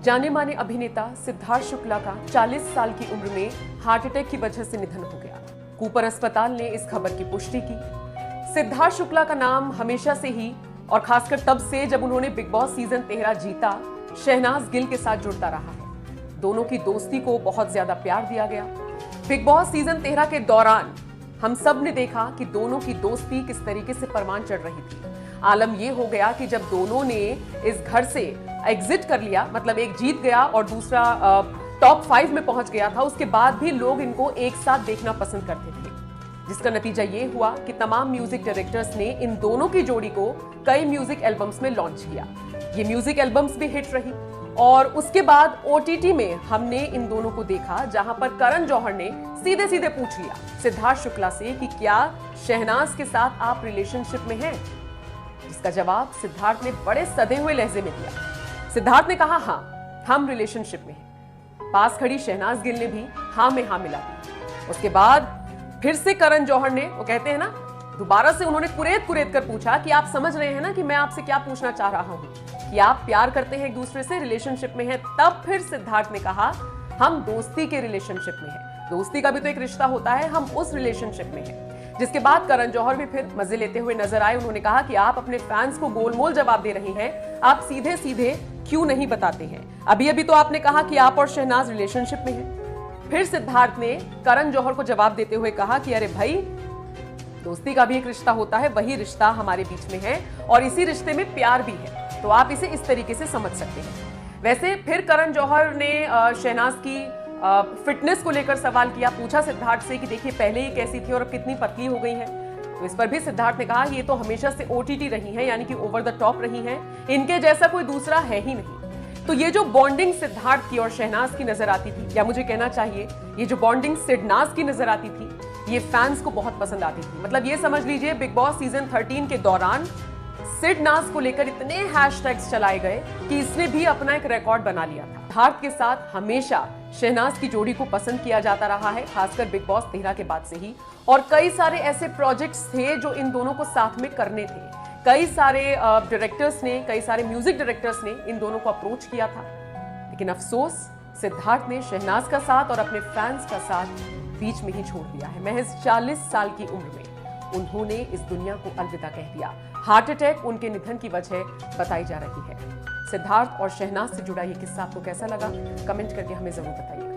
जाने माने अभिनेता सिद्धार्थ शुक्ला का 40 साल की उम्र में हार्ट अटैक की वजह से निधन हो गया। कूपर अस्पताल ने इस खबर की पुष्टि की। सिद्धार्थ शुक्ला का नाम हमेशा से ही और खासकर तब से जब उन्होंने बिग बॉस सीजन 13 जीता, शहनाज गिल के साथ जुड़ता रहा है। दोनों की दोस्ती को बहुत ज्यादा प्यार दिया गया। बिग बॉस सीजन 13 के दौरान हम सब ने देखा कि दोनों की दोस्ती किस तरीके से परवान चढ़ रही थी। आलम यह हो गया कि जब दोनों ने इस घर से एग्जिट कर लिया, मतलब एक जीत गया और दूसरा टॉप 5 में पहुंच गया था, उसके बाद भी लोग इनको एक साथ देखना पसंद करते थे, जिसका नतीजा ये हुआ कि तमाम म्यूजिक डायरेक्टर्स ने इन दोनों की जोड़ी को कई म्यूजिक एल्बम्स में लॉन्च किया। ये म्यूजिक एल्बम्स भी हिट रही और उसके बाद ओटीटी में हमने इन दोनों को देखा, जहां पर करण जौहर ने सीधे सीधे पूछ लिया सिद्धार्थ शुक्ला से कि क्या शहनाज के साथ आप रिलेशनशिप में हैं, जिसका जवाब सिद्धार्थ ने बड़े सधे हुए लहजे में दिया। सिद्धार्थ ने कहा, हाँ हम रिलेशनशिप में हैं। पास खड़ी शहनाज गिल ने भी हाँ में हाँ मिला दी। उसके बाद फिर से करण जौहर ने, वो कहते हैं ना, दोबारा से उन्होंने कुरेद कर पूछा कि आप समझ रहे हैं ना कि मैं आपसे क्या पूछना चाह रहा हूं, कि आप प्यार करते हैं एक दूसरे से, रिलेशनशिप में हैं। तब फिर सिद्धार्थ ने कहा, हम दोस्ती के रिलेशनशिप में हैं। दोस्ती का भी तो एक रिश्ता होता है, हम उस रिलेशनशिप में हैं। जिसके बाद करण जौहर भी फिर मजे लेते हुए नजर आए। उन्होंने कहा कि आप अपने फैंस को गोलमोल जवाब दे रहे हैं, आप सीधे सीधे क्यों नहीं बताते हैं? अभी अभी तो आपने कहा कि आप और शहनाज रिलेशनशिप में हैं। फिर सिद्धार्थ ने करण जौहर को जवाब देते हुए कहा कि अरे भाई, दोस्ती का भी एक रिश्ता होता है, वही रिश्ता हमारे बीच में है और इसी रिश्ते में प्यार भी है, तो आप इसे इस तरीके से समझ सकते हैं। वैसे फिर करण जौहर ने शहनाज की फिटनेस को लेकर सवाल किया, पूछा सिद्धार्थ से कि देखिए पहले ही कैसी थी और अब कितनी पतली हो गई है। तो इस पर भी सिद्धार्थ ने कहा ये तो हमेशा से ओटीटी रही है, यानी कि ओवर द टॉप रही है, इनके जैसा कोई दूसरा है ही नहीं। तो ये जो बॉन्डिंग सिद्धार्थ की और शहनाज की नजर आती थी, या मुझे कहना चाहिए ये जो बॉन्डिंग सिडनाज की नजर आती थी, ये फैंस को बहुत पसंद आती थी। मतलब ये समझ लीजिए बिग बॉस सीजन 13 के दौरान सिडनाज को लेकर इतने हैशटैग्स चलाए गए कि इसने भी अपना एक रिकॉर्ड बना लिया था। सिद्धार्थ के साथ हमेशा शहनाज की जोड़ी को पसंद किया जाता रहा है, खासकर बिग बॉस 13 के बाद से ही। और कई सारे ऐसे प्रोजेक्ट्स थे जो इन दोनों को साथ में करने थे। कई सारे डायरेक्टर्स ने, कई सारे म्यूजिक डायरेक्टर्स ने इन दोनों को अप्रोच किया था, लेकिन अफसोस सिद्धार्थ ने शहनाज का साथ और अपने फैंस का साथ बीच में ही छोड़ दिया है। महज 40 साल की उम्र में उन्होंने इस दुनिया को अलविदा कह दिया। हार्ट अटैक उनके निधन की वजह बताई जा रही है। सिद्धार्थ और शहनाज से जुड़ा ये किस्सा आपको कैसा लगा, कमेंट करके हमें जरूर बताइए।